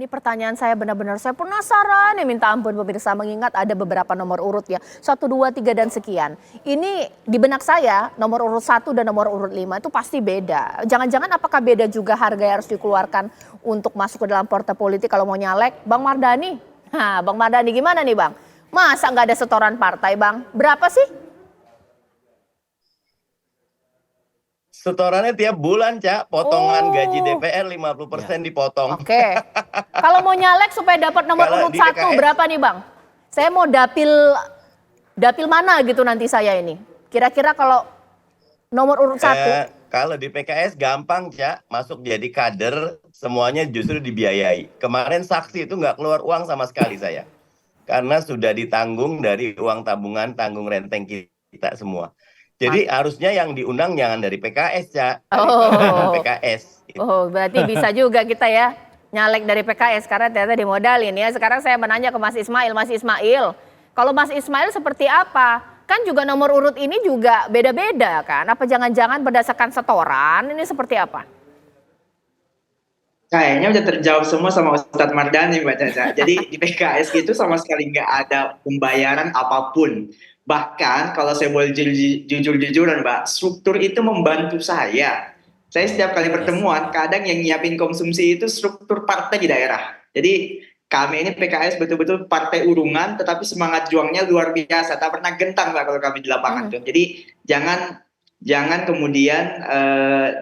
Ini pertanyaan saya benar-benar saya penasaran ya minta ampun pemirsa mengingat ada beberapa nomor urut ya. 1, 2, 3 dan sekian. Ini di benak saya nomor urut 1 dan nomor urut 5 itu pasti beda. Jangan-jangan apakah beda juga harga yang harus dikeluarkan untuk masuk ke dalam partai politik kalau mau nyalek? Bang Mardhani, Bang Mardhani gimana nih Bang? Masa nggak ada setoran partai Bang? Berapa sih? Setorannya tiap bulan, Cak. Potongan gaji Oh, DPR 50% dipotong. oke. Kalau mau nyalek supaya dapat nomor Kalau urut di 1 PKS, berapa nih Bang? Saya mau dapil dapil mana gitu nanti saya ini. Kira-kira kalau nomor urut 1. kalau di PKS gampang, Cak. Masuk jadi kader, semuanya justru dibiayai. Kemarin saksi itu nggak keluar uang sama sekali saya. Karena sudah ditanggung dari uang tabungan, tanggung renteng kita semua. Jadi harusnya yang diundang jangan dari PKS, Cak. Daripada non Oh. PKS. Oh, berarti bisa juga kita ya nyalek dari PKS karena ternyata dimodalin ya. Sekarang saya menanya ke Mas Ismail. Mas Ismail, kalau Mas Ismail seperti apa? Kan juga nomor urut ini juga beda-beda kan? Apa jangan-jangan berdasarkan setoran ini seperti apa? Kayaknya udah terjawab semua sama Ustadz Mardhani, Mbak Caca. Jadi di PKS itu sama sekali nggak ada pembayaran apapun. Bahkan kalau saya boleh jujur-jujuran, Mbak, struktur itu membantu saya. Saya setiap kali pertemuan, kadang yang nyiapin konsumsi itu struktur partai di daerah. Jadi kami ini PKS betul-betul partai urungan, tetapi semangat juangnya luar biasa. Tak pernah gentang, Mbak, kalau kami di lapangan tuh. Jadi jangan kemudian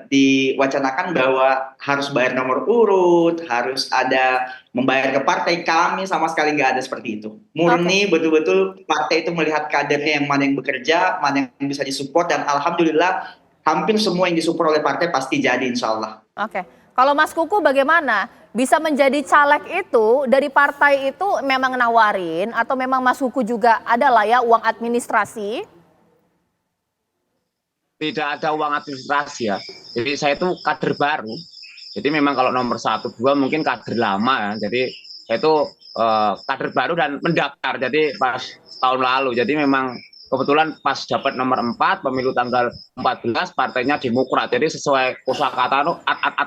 diwacanakan bahwa harus bayar nomor urut, harus ada membayar ke partai. Kami sama sekali nggak ada seperti itu. Murni betul-betul partai itu melihat kadernya yang mana yang bekerja, mana yang bisa disupport, dan alhamdulillah hampir semua yang disupport oleh partai pasti jadi insya Allah. Oke. Kalau Mas Kuku bagaimana? Bisa menjadi caleg itu dari partai itu memang nawarin atau memang Mas Kuku juga ada lah ya uang administrasi? Tidak ada uang administrasi ya. Jadi saya itu kader baru. Jadi memang kalau nomor 1, 2 mungkin kader lama ya. Jadi saya itu kader baru dan mendaftar. Jadi pas tahun lalu. Jadi memang kebetulan pas dapat nomor 4 pemilu tanggal 14 partainya Demokrat. Jadi sesuai kosakata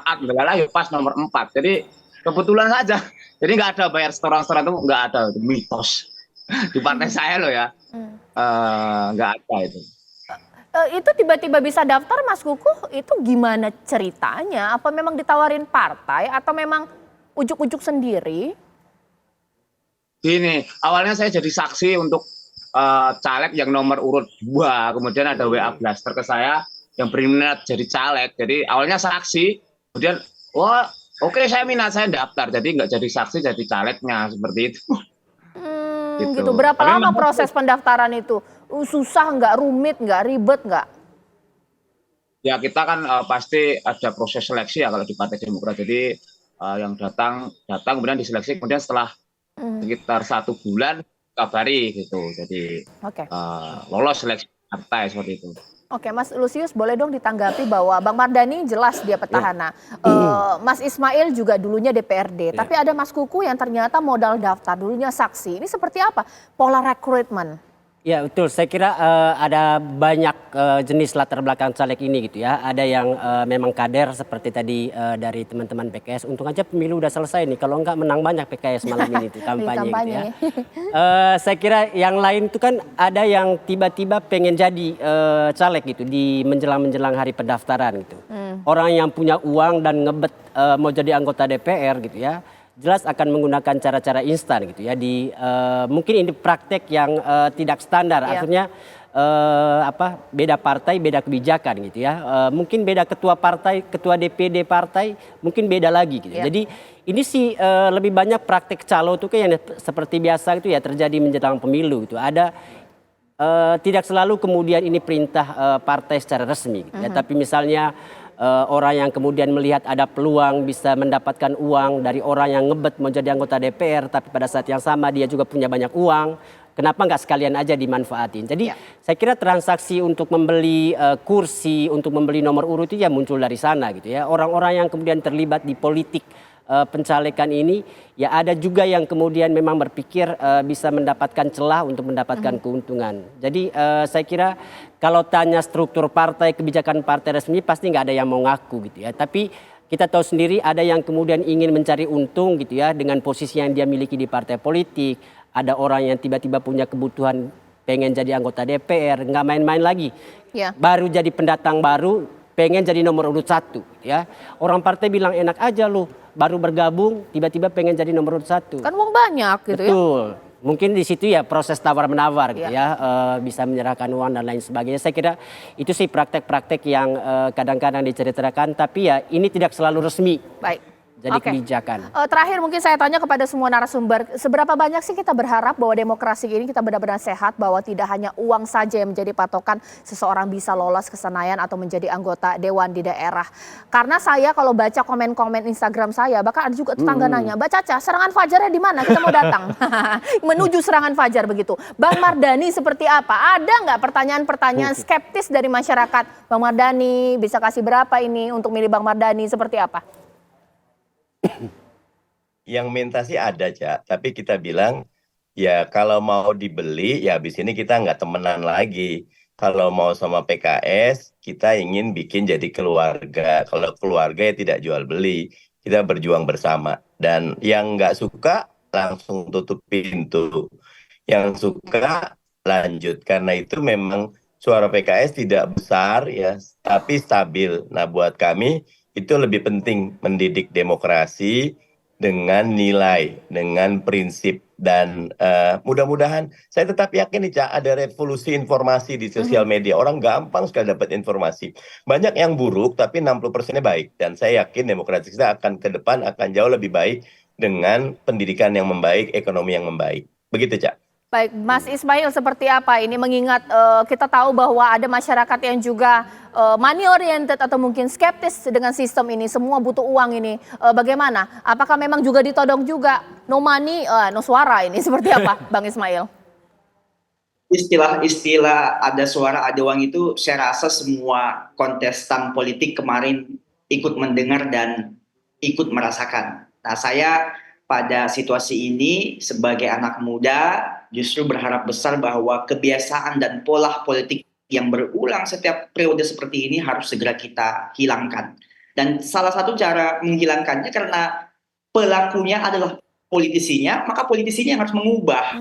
adalah ya pas nomor 4. Jadi kebetulan saja. Jadi nggak ada bayar setoran-setoran itu nggak ada, itu mitos di partai saya loh ya. Nggak ada itu. Itu tiba-tiba bisa daftar Mas Kuku itu gimana ceritanya? Apa memang ditawarin partai atau memang ujuk-ujuk sendiri? Gini, awalnya saya jadi saksi untuk caleg yang nomor urut 2, kemudian ada WA blaster ke saya yang berminat jadi caleg. Jadi awalnya saksi, kemudian wah oke, saya minat, saya daftar. Jadi nggak jadi saksi, jadi calegnya seperti itu. Gitu. Berapa lama proses pendaftaran itu? Susah nggak, rumit nggak, ribet nggak? Ya kita kan pasti ada proses seleksi ya kalau di Partai Demokrat. Jadi yang datang kemudian diseleksi, kemudian setelah sekitar 1 bulan kabari gitu. Jadi lolos seleksi partai seperti itu. Oke, Mas Lusius boleh dong ditanggapi bahwa Bang Mardhani jelas dia petahana. Mas Ismail juga dulunya DPRD, tapi ada Mas Kuku yang ternyata modal daftar, dulunya saksi. Ini seperti apa pola rekrutmen? Ya betul, saya kira ada banyak jenis latar belakang caleg ini gitu ya. Ada yang memang kader seperti tadi dari teman-teman PKS. Untung aja pemilu udah selesai nih, kalau enggak menang banyak PKS malam ini tuh kampanye gitu ya. Saya kira yang lain itu kan ada yang tiba-tiba pengen jadi caleg gitu di menjelang hari pendaftaran gitu. Orang yang punya uang dan ngebet mau jadi anggota DPR gitu ya. Jelas akan menggunakan cara-cara instan gitu ya mungkin ini praktek yang tidak standar, akhirnya beda partai beda kebijakan gitu ya, mungkin beda ketua partai, ketua DPD partai mungkin beda lagi gitu. Jadi ini sih lebih banyak praktek calo tuh yang seperti biasa gitu ya terjadi menjelang pemilu gitu. Ada tidak selalu kemudian ini perintah partai secara resmi gitu ya, tapi misalnya orang yang kemudian melihat ada peluang bisa mendapatkan uang dari orang yang ngebet mau jadi anggota DPR, tapi pada saat yang sama dia juga punya banyak uang, kenapa nggak sekalian aja dimanfaatin. Jadi saya kira transaksi untuk membeli kursi, untuk membeli nomor urut itu ya muncul dari sana gitu ya. Orang-orang yang kemudian terlibat di politik pencalekan ini ya ada juga yang kemudian memang berpikir bisa mendapatkan celah untuk mendapatkan keuntungan. Jadi saya kira kalau tanya struktur partai, kebijakan partai resmi pasti nggak ada yang mau ngaku gitu ya. Tapi kita tahu sendiri ada yang kemudian ingin mencari untung gitu ya dengan posisi yang dia miliki di partai politik. Ada orang yang tiba-tiba punya kebutuhan pengen jadi anggota DPR, nggak main-main lagi. Ya. Baru jadi pendatang baru, pengen jadi nomor urut 1 ya. Orang partai bilang enak aja lu, baru bergabung tiba-tiba pengen jadi nomor urut 1. Kan uang banyak gitu ya. Betul. Mungkin di situ ya proses tawar-menawar gitu ya, bisa menyerahkan uang dan lain sebagainya. Saya kira itu sih praktek-praktek yang kadang-kadang diceritakan, tapi ya ini tidak selalu resmi. Baik. Jadi Oke. kebijakan. Terakhir mungkin saya tanya kepada semua narasumber, seberapa banyak sih kita berharap bahwa demokrasi ini kita benar-benar sehat, bahwa tidak hanya uang saja yang menjadi patokan seseorang bisa lolos ke Senayan atau menjadi anggota dewan di daerah. Karena saya kalau baca komen-komen Instagram saya, bahkan ada juga tetangga nanya, Mbak Caca, serangan fajarnya di mana? Kita mau datang. Menuju serangan fajar begitu. Bang Mardhani seperti apa? Ada nggak pertanyaan-pertanyaan skeptis dari masyarakat? Bang Mardhani bisa kasih berapa ini untuk milih Bang Mardhani seperti apa? Yang minta sih ada, Cak. Tapi kita bilang, ya kalau mau dibeli, ya habis ini kita nggak temenan lagi. Kalau mau sama PKS, kita ingin bikin jadi keluarga. Kalau keluarga ya tidak jual beli. Kita berjuang bersama. Dan yang nggak suka, langsung tutup pintu. Yang suka, lanjut. Karena itu memang suara PKS tidak besar, ya, tapi stabil. Nah, buat kami, itu lebih penting mendidik demokrasi dengan nilai, dengan prinsip. Dan mudah-mudahan, saya tetap yakin nih, Cak, ada revolusi informasi di sosial media. Orang gampang sekali dapat informasi. Banyak yang buruk, tapi 60%-nya baik. Dan saya yakin demokrasi kita akan ke depan akan jauh lebih baik dengan pendidikan yang membaik, ekonomi yang membaik. Begitu, Cak. Baik, Mas Ismail seperti apa ini mengingat kita tahu bahwa ada masyarakat yang juga money oriented atau mungkin skeptis dengan sistem ini, semua butuh uang ini. Bagaimana? Apakah memang juga ditodong juga no money, no suara ini seperti apa, Bang Ismail? Istilah ada suara ada uang itu saya rasa semua kontestan politik kemarin ikut mendengar dan ikut merasakan. Nah, saya pada situasi ini sebagai anak muda justru berharap besar bahwa kebiasaan dan pola politik yang berulang setiap periode seperti ini harus segera kita hilangkan. Dan salah satu cara menghilangkannya karena pelakunya adalah politisinya, maka politisinya yang harus mengubah.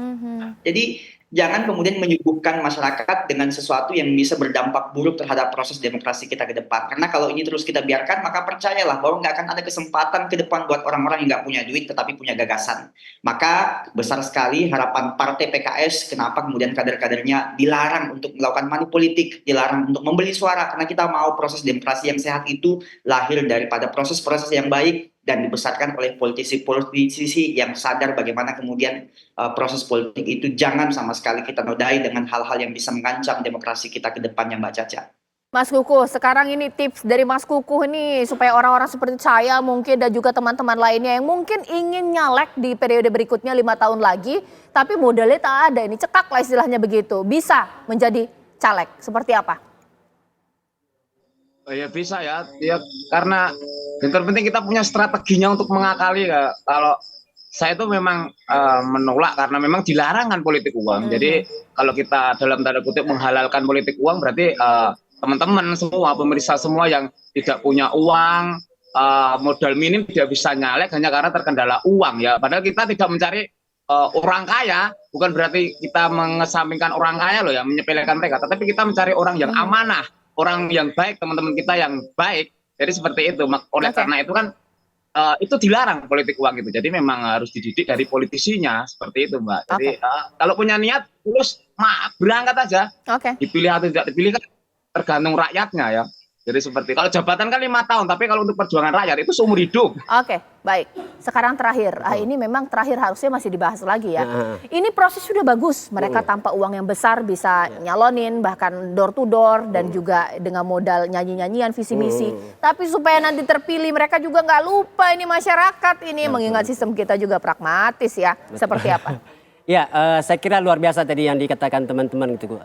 Jadi jangan kemudian menyuguhkan masyarakat dengan sesuatu yang bisa berdampak buruk terhadap proses demokrasi kita ke depan. Karena kalau ini terus kita biarkan, maka percayalah bahwa nggak akan ada kesempatan ke depan buat orang-orang yang nggak punya duit tetapi punya gagasan. Maka besar sekali harapan partai PKS, kenapa kemudian kader-kadernya dilarang untuk melakukan money politik, dilarang untuk membeli suara. Karena kita mau proses demokrasi yang sehat itu lahir daripada proses-proses yang baik dan dibesarkan oleh politisi-politisi yang sadar bagaimana kemudian proses politik itu jangan sama sekali kita nodai dengan hal-hal yang bisa mengancam demokrasi kita ke depannya, Mbak Caca. Mas Kukuh, sekarang ini tips dari Mas Kukuh ini supaya orang-orang seperti saya mungkin dan juga teman-teman lainnya yang mungkin ingin nyalek di periode berikutnya 5 tahun lagi, tapi modalnya tak ada, ini cekak lah istilahnya begitu, bisa menjadi caleg, seperti apa? Ya bisa ya, karena yang terpenting kita punya strateginya untuk mengakali ya. Kalau saya itu memang menolak karena memang dilarang kan politik uang. Jadi kalau kita dalam tanda kutip menghalalkan politik uang berarti teman-teman semua, pemirsa semua yang tidak punya uang, modal minim tidak bisa nyalek hanya karena terkendala uang ya. Padahal kita tidak mencari orang kaya, bukan berarti kita mengesampingkan orang kaya loh ya, menyepelekan mereka. Tetapi kita mencari orang yang amanah, orang yang baik, teman-teman kita yang baik. Jadi seperti itu. Oleh karena itu kan itu dilarang politik uang itu. Jadi memang harus dididik dari politisinya seperti itu, Mbak. Jadi kalau punya niat terus berangkat aja. Dipilih atau tidak dipilih kan tergantung rakyatnya ya. Jadi seperti kalau jabatan kan 5 tahun, tapi kalau untuk perjuangan rakyat itu seumur hidup. Oke, baik. Sekarang terakhir, ini memang terakhir harusnya masih dibahas lagi ya. Ini proses sudah bagus, mereka tanpa uang yang besar bisa nyalonin, bahkan door to door dan juga dengan modal nyanyi-nyanyian visi misi. Tapi supaya nanti terpilih, mereka juga nggak lupa ini masyarakat ini mengingat sistem kita juga pragmatis ya. Seperti apa? Ya, saya kira luar biasa tadi yang dikatakan teman-teman gitu.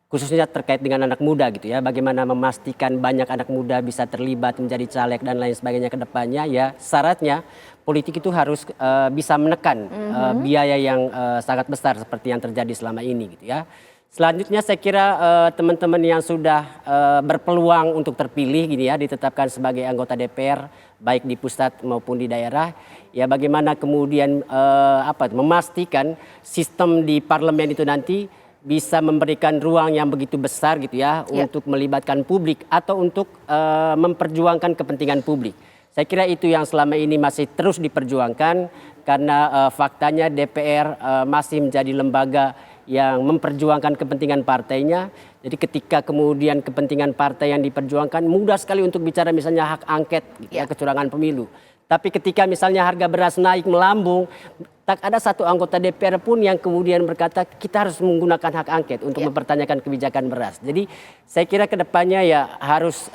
Khususnya terkait dengan anak muda gitu ya, bagaimana memastikan banyak anak muda bisa terlibat menjadi caleg dan lain sebagainya ke depannya ya, syaratnya politik itu harus bisa menekan biaya yang sangat besar seperti yang terjadi selama ini gitu ya. Selanjutnya saya kira teman-teman yang sudah berpeluang untuk terpilih gini ya, ditetapkan sebagai anggota DPR baik di pusat maupun di daerah, ya bagaimana kemudian memastikan sistem di parlemen itu nanti bisa memberikan ruang yang begitu besar gitu ya untuk melibatkan publik atau untuk memperjuangkan kepentingan publik. Saya kira itu yang selama ini masih terus diperjuangkan karena faktanya DPR masih menjadi lembaga yang memperjuangkan kepentingan partainya. Jadi ketika kemudian kepentingan partai yang diperjuangkan, mudah sekali untuk bicara misalnya hak angket gitu ya, kecurangan pemilu. Tapi ketika misalnya harga beras naik melambung, tak ada satu anggota DPR pun yang kemudian berkata kita harus menggunakan hak angket untuk mempertanyakan kebijakan beras. Jadi saya kira kedepannya ya harus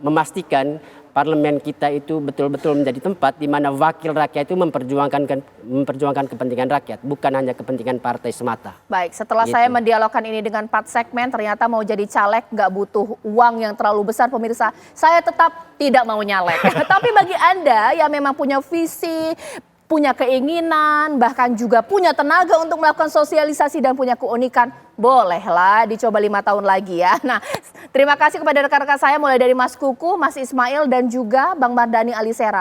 memastikan parlemen kita itu betul-betul menjadi tempat di mana wakil rakyat itu memperjuangkan kepentingan rakyat, bukan hanya kepentingan partai semata. Baik, setelah Gitu. saya mendialogkan ini dengan 4 segmen, ternyata mau jadi caleg nggak butuh uang yang terlalu besar, pemirsa. Saya tetap tidak mau nyalek. Tapi bagi Anda yang memang punya visi, punya keinginan, bahkan juga punya tenaga untuk melakukan sosialisasi dan punya keunikan, bolehlah dicoba 5 tahun lagi ya. Nah, terima kasih kepada rekan-rekan saya mulai dari Mas Kuku, Mas Ismail, dan juga Bang Mardhani Alisera.